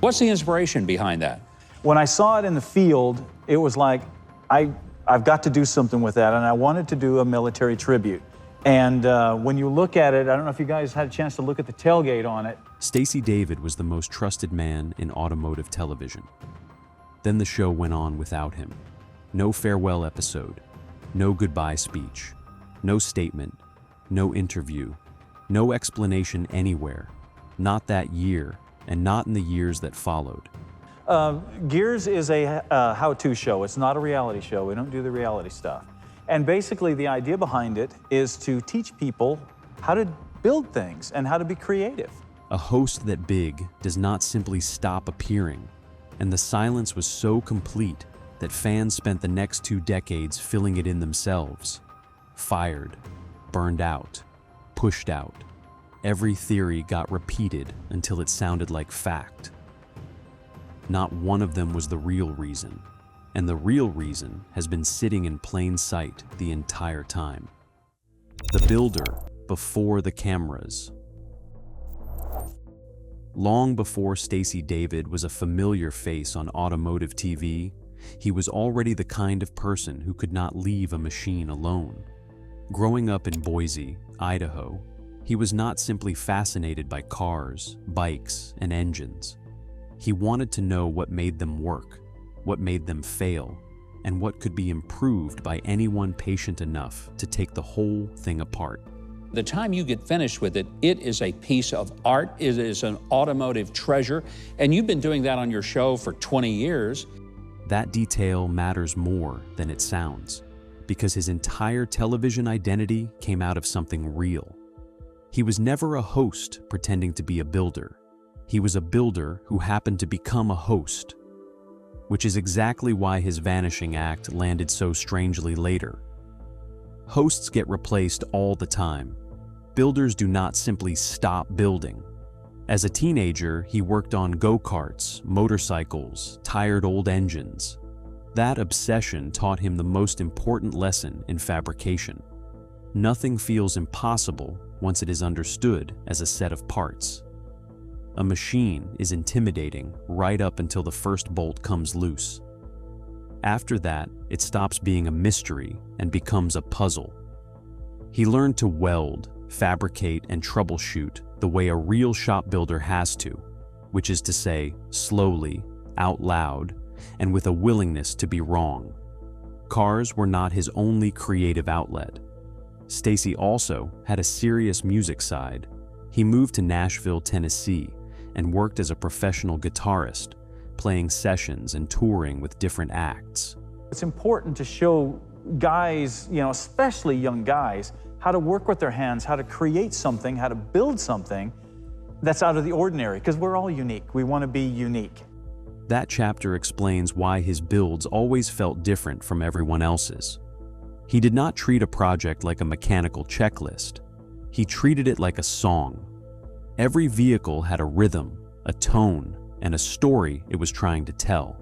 What's the inspiration behind that? When I saw it in the field, it was like, I've got to do something with that, and I wanted to do a military tribute. And when you look at it, I don't know if you guys had a chance to look at the tailgate on it. Stacey David was the most trusted man in automotive television. Then the show went on without him. No farewell episode, no goodbye speech, no statement, no interview, no explanation anywhere, not that year, and not in the years that followed. Gears is a how-to show. It's not a reality show. We don't do the reality stuff. And basically the idea behind it is to teach people how to build things and how to be creative. A host that big does not simply stop appearing, and the silence was so complete that fans spent the next 2 decades filling it in themselves. Fired, burned out, pushed out. Every theory got repeated until it sounded like fact. Not one of them was the real reason, and the real reason has been sitting in plain sight the entire time. The builder before the cameras. Long before Stacey David was a familiar face on automotive TV, he was already the kind of person who could not leave a machine alone. Growing up in Boise, Idaho, he was not simply fascinated by cars, bikes, and engines. He wanted to know what made them work, what made them fail, and what could be improved by anyone patient enough to take the whole thing apart. The time you get finished with it, it is a piece of art, it is an automotive treasure, and you've been doing that on your show for 20 years. That detail matters more than it sounds, because his entire television identity came out of something real. He was never a host pretending to be a builder. He was a builder who happened to become a host, which is exactly why his vanishing act landed so strangely later. Hosts get replaced all the time. Builders do not simply stop building. As a teenager, he worked on go-karts, motorcycles, tired old engines. That obsession taught him the most important lesson in fabrication. Nothing feels impossible once it is understood as a set of parts. A machine is intimidating right up until the first bolt comes loose. After that, it stops being a mystery and becomes a puzzle. He learned to weld, fabricate, and troubleshoot the way a real shop builder has to, which is to say, slowly, out loud, and with a willingness to be wrong. Cars were not his only creative outlet. Stacey also had a serious music side. He moved to Nashville, Tennessee, and worked as a professional guitarist, playing sessions and touring with different acts. It's important to show guys, especially young guys, how to work with their hands, how to create something, how to build something that's out of the ordinary, because we're all unique. We want to be unique. That chapter explains why his builds always felt different from everyone else's. He did not treat a project like a mechanical checklist. He treated it like a song. Every vehicle had a rhythm, a tone, and a story it was trying to tell.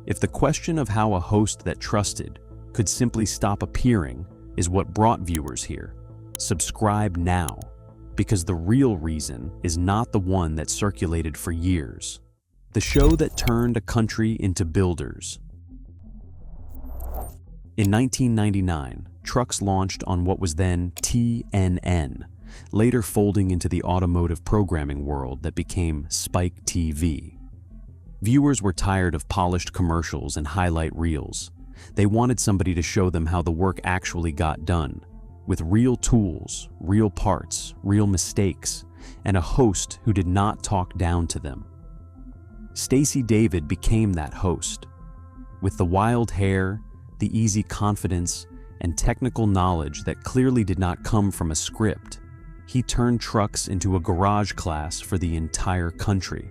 If the question of how a host that trusted could simply stop appearing is what brought viewers here, subscribe now, because the real reason is not the one that circulated for years. The show that turned a country into builders. In 1999, trucks launched on what was then TNN, later folding into the automotive programming world that became Spike TV. Viewers were tired of polished commercials and highlight reels. They wanted somebody to show them how the work actually got done, with real tools, real parts, real mistakes, and a host who did not talk down to them. Stacey David became that host. With the wild hair, the easy confidence, and technical knowledge that clearly did not come from a script, he turned trucks into a garage class for the entire country.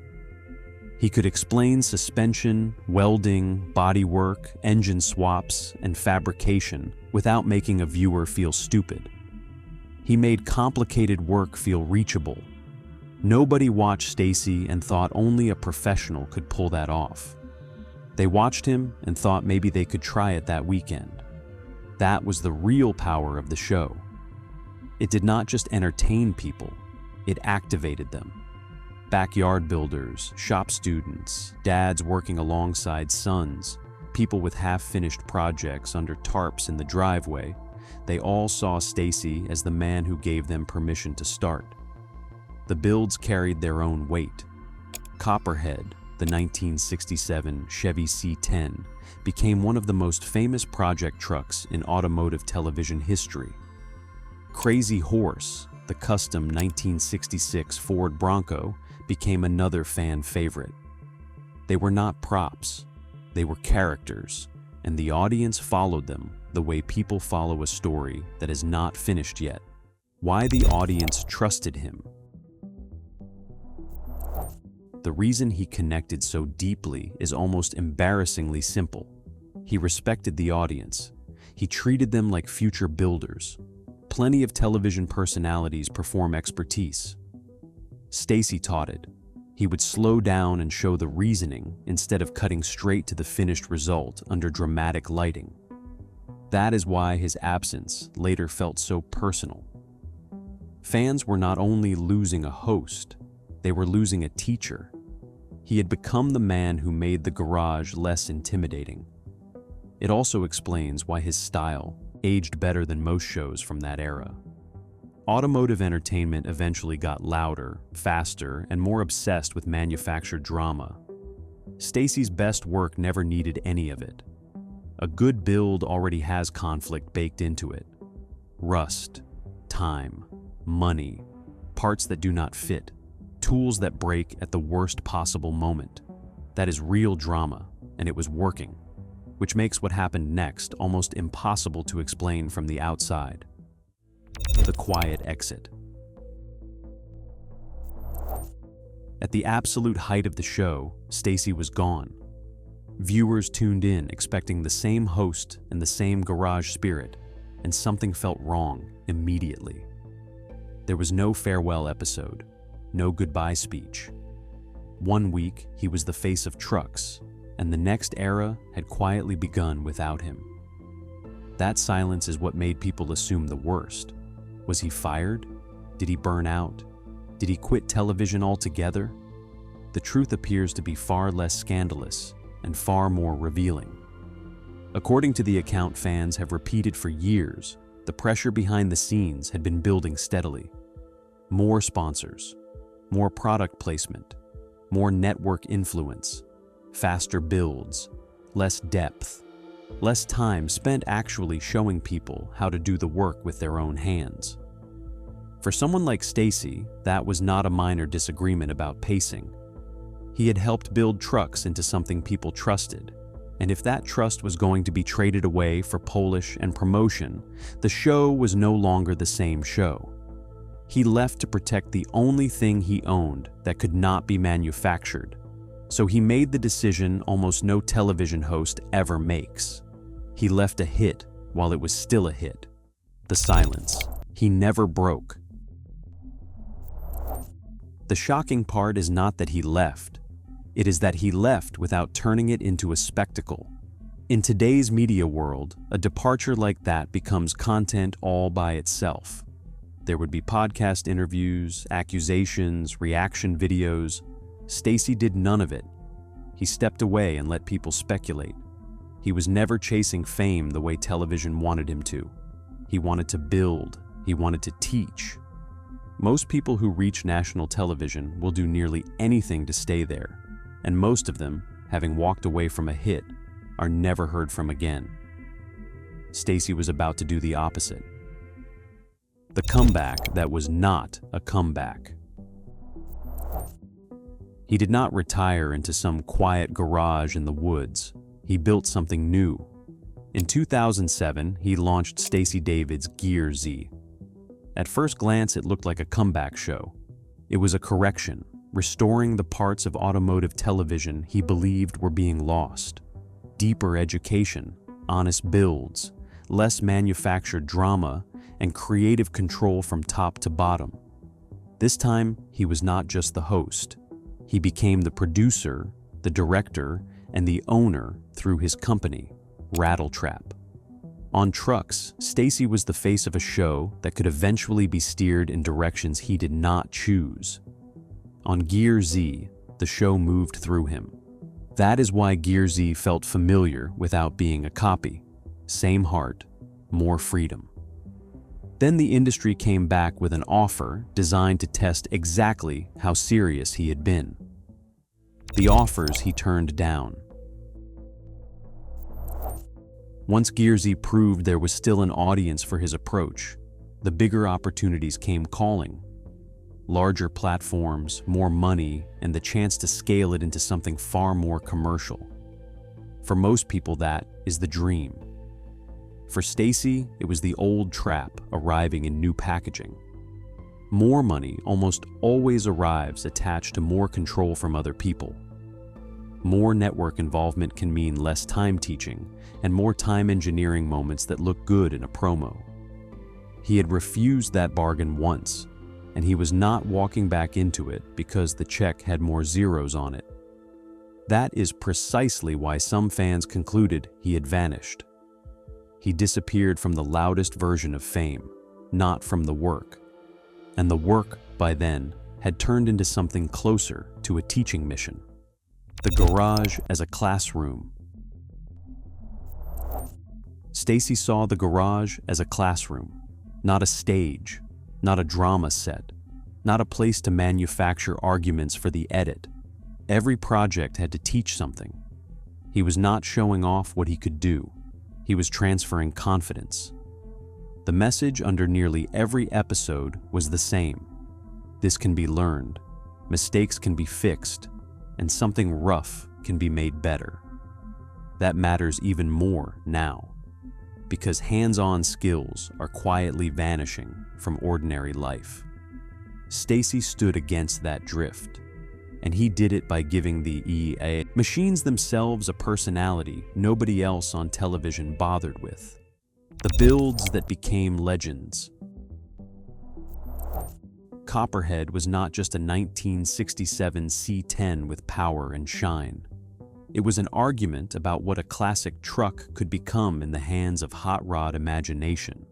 He could explain suspension, welding, bodywork, engine swaps, and fabrication without making a viewer feel stupid. He made complicated work feel reachable. Nobody watched Stacey and thought only a professional could pull that off. They watched him and thought maybe they could try it that weekend. That was the real power of the show. It did not just entertain people, it activated them. Backyard builders, shop students, dads working alongside sons, people with half-finished projects under tarps in the driveway, they all saw Stacey as the man who gave them permission to start. The builds carried their own weight. Copperhead, the 1967 Chevy C10, became one of the most famous project trucks in automotive television history. Crazy Horse, the custom 1966 Ford Bronco, became another fan favorite. They were not props, they were characters, and the audience followed them the way people follow a story that is not finished yet. Why the audience trusted him. The reason he connected so deeply is almost embarrassingly simple. He respected the audience. He treated them like future builders. Plenty of television personalities perform expertise. Stacey taught it. He would slow down and show the reasoning instead of cutting straight to the finished result under dramatic lighting. That is why his absence later felt so personal. Fans were not only losing a host, they were losing a teacher. He had become the man who made the garage less intimidating. It also explains why his style aged better than most shows from that era. Automotive entertainment eventually got louder, faster, and more obsessed with manufactured drama. Stacey's best work never needed any of it. A good build already has conflict baked into it. Rust, time, money, parts that do not fit, tools that break at the worst possible moment. That is real drama, and it was working, which makes what happened next almost impossible to explain from the outside. The quiet exit. At the absolute height of the show, Stacey was gone. Viewers tuned in expecting the same host and the same garage spirit, and something felt wrong immediately. There was no farewell episode, no goodbye speech. One week, he was the face of trucks, and the next era had quietly begun without him. That silence is what made people assume the worst. Was he fired? Did he burn out? Did he quit television altogether? The truth appears to be far less scandalous and far more revealing. According to the account fans have repeated for years, the pressure behind the scenes had been building steadily. More sponsors, more product placement, more network influence, faster builds, less depth, less time spent actually showing people how to do the work with their own hands. For someone like Stacey, that was not a minor disagreement about pacing. He had helped build trucks into something people trusted, and if that trust was going to be traded away for polish and promotion, the show was no longer the same show. He left to protect the only thing he owned that could not be manufactured, so he made the decision almost no television host ever makes. He left a hit while it was still a hit. The silence. He never broke. The shocking part is not that he left. It is that he left without turning it into a spectacle. In today's media world, a departure like that becomes content all by itself. There would be podcast interviews, accusations, reaction videos. Stacey did none of it. He stepped away and let people speculate. He was never chasing fame the way television wanted him to. He wanted to build. He wanted to teach. Most people who reach national television will do nearly anything to stay there, and most of them, having walked away from a hit, are never heard from again. Stacey was about to do the opposite. The comeback that was not a comeback. He did not retire into some quiet garage in the woods. He built something new. In 2007, he launched Stacey David's Gear Z. At first glance, it looked like a comeback show. It was a correction, restoring the parts of automotive television he believed were being lost. Deeper education, honest builds, less manufactured drama, and creative control from top to bottom. This time, he was not just the host. He became the producer, the director, and the owner through his company, Rattletrap. On trucks, Stacey was the face of a show that could eventually be steered in directions he did not choose. On Gear Z, the show moved through him. That is why Gear Z felt familiar without being a copy. Same heart, more freedom. Then the industry came back with an offer designed to test exactly how serious he had been. The offers he turned down. Once Gear Z proved there was still an audience for his approach, the bigger opportunities came calling. Larger platforms, more money, and the chance to scale it into something far more commercial. For most people, that is the dream. For Stacey, it was the old trap arriving in new packaging. More money almost always arrives attached to more control from other people. More network involvement can mean less time teaching and more time engineering moments that look good in a promo. He had refused that bargain once, and he was not walking back into it because the check had more zeros on it. That is precisely why some fans concluded he had vanished. He disappeared from the loudest version of fame, not from the work. And the work, by then, had turned into something closer to a teaching mission. The garage as a classroom. Stacey saw the garage as a classroom, not a stage, not a drama set, not a place to manufacture arguments for the edit. Every project had to teach something. He was not showing off what he could do. He was transferring confidence. The message under nearly every episode was the same. This can be learned, mistakes can be fixed, and something rough can be made better. That matters even more now, because hands-on skills are quietly vanishing from ordinary life. Stacey stood against that drift, and he did it by giving the EA machines themselves a personality nobody else on television bothered with. The builds that became legends. Copperhead was not just a 1967 C10 with power and shine. It was an argument about what a classic truck could become in the hands of hot rod imagination.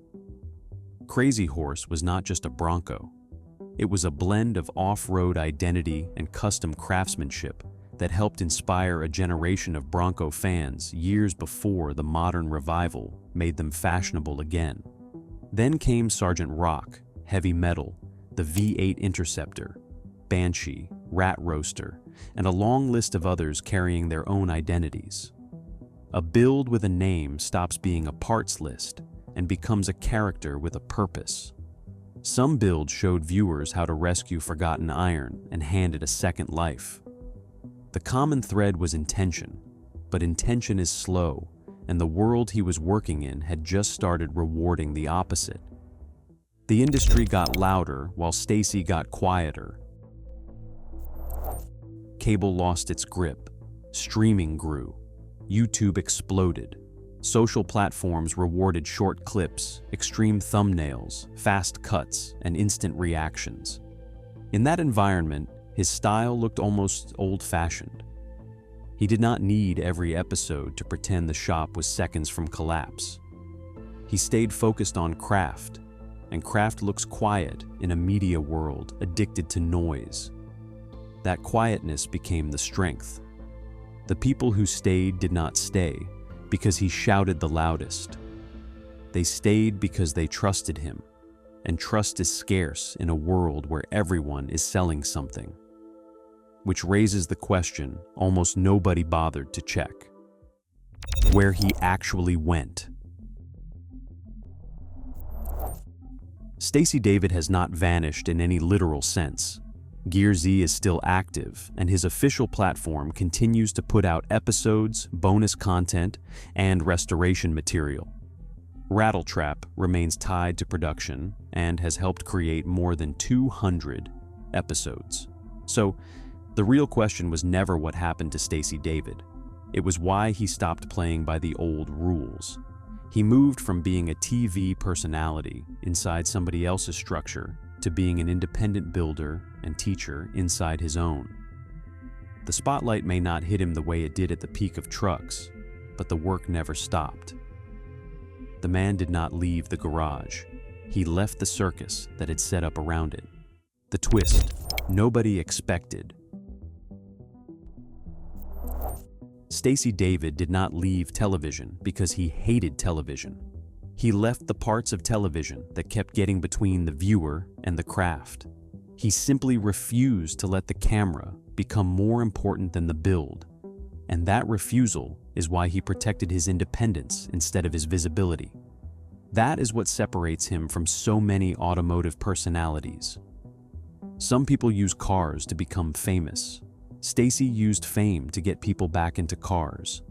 Crazy Horse was not just a Bronco. It was a blend of off-road identity and custom craftsmanship that helped inspire a generation of Bronco fans years before the modern revival made them fashionable again. Then came Sergeant Rock, heavy metal, the V8 Interceptor, Banshee, Rat Roaster, and a long list of others carrying their own identities. A build with a name stops being a parts list and becomes a character with a purpose. Some builds showed viewers how to rescue forgotten iron and hand it a second life. The common thread was intention, but intention is slow, and the world he was working in had just started rewarding the opposite. The industry got louder while Stacey got quieter. Cable lost its grip, streaming grew, YouTube exploded, social platforms rewarded short clips, extreme thumbnails, fast cuts, and instant reactions. In that environment, his style looked almost old-fashioned. He did not need every episode to pretend the shop was seconds from collapse. He stayed focused on craft, and craft looks quiet in a media world addicted to noise. That quietness became the strength. The people who stayed did not stay because he shouted the loudest. They stayed because they trusted him, and trust is scarce in a world where everyone is selling something. Which raises the question almost nobody bothered to check: where he actually went. Stacey David has not vanished in any literal sense. Gear Z is still active, and his official platform continues to put out episodes, bonus content, and restoration material. Rattletrap remains tied to production and has helped create more than 200 episodes. So, the real question was never what happened to Stacey David. It was why he stopped playing by the old rules. He moved from being a TV personality inside somebody else's structure to being an independent builder and teacher inside his own. The spotlight may not hit him the way it did at the peak of trucks, but the work never stopped. The man did not leave the garage. He left the circus that had set up around it. The twist: nobody expected. Stacey David did not leave television because he hated television. He left the parts of television that kept getting between the viewer and the craft. He simply refused to let the camera become more important than the build. And that refusal is why he protected his independence instead of his visibility. That is what separates him from so many automotive personalities. Some people use cars to become famous. Stacey used fame to get people back into cars.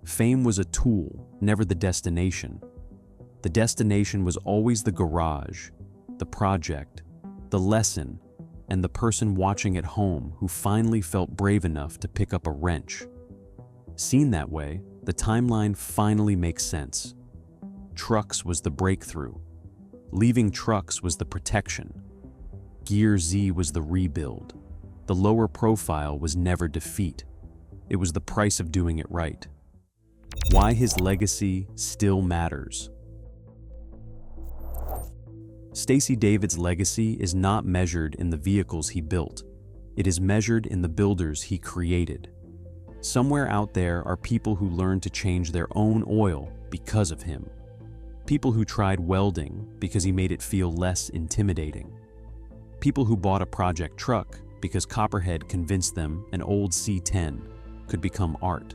Fame was a tool, never the destination. The destination was always the garage, the project, the lesson, and the person watching at home who finally felt brave enough to pick up a wrench. Seen that way, the timeline finally makes sense. Trucks was the breakthrough. Leaving trucks was the protection. Gear Z was the rebuild. The lower profile was never defeat. It was the price of doing it right. Why his legacy still matters. Stacey David's legacy is not measured in the vehicles he built. It is measured in the builders he created. Somewhere out there are people who learned to change their own oil because of him. People who tried welding because he made it feel less intimidating. People who bought a project truck because Copperhead convinced them an old C10 could become art.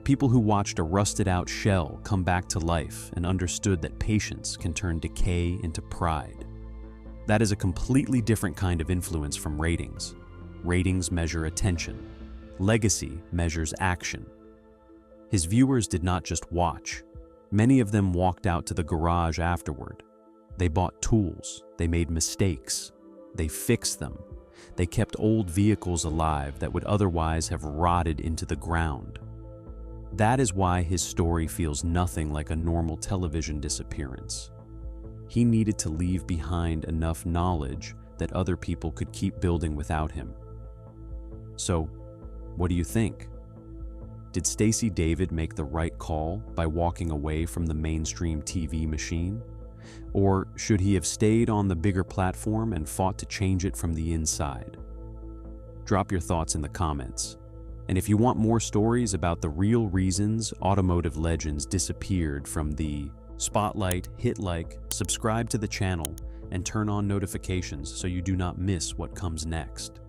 People who watched a rusted-out shell come back to life and understood that patience can turn decay into pride. That is a completely different kind of influence from ratings. Ratings measure attention. Legacy measures action. His viewers did not just watch. Many of them walked out to the garage afterward. They bought tools. They made mistakes. They fixed them. They kept old vehicles alive that would otherwise have rotted into the ground. That is why his story feels nothing like a normal television disappearance. He needed to leave behind enough knowledge that other people could keep building without him. So, what do you think? Did Stacey David make the right call by walking away from the mainstream TV machine? Or should he have stayed on the bigger platform and fought to change it from the inside? Drop your thoughts in the comments. And if you want more stories about the real reasons automotive legends disappeared from the spotlight, hit like, subscribe to the channel, and turn on notifications so you do not miss what comes next.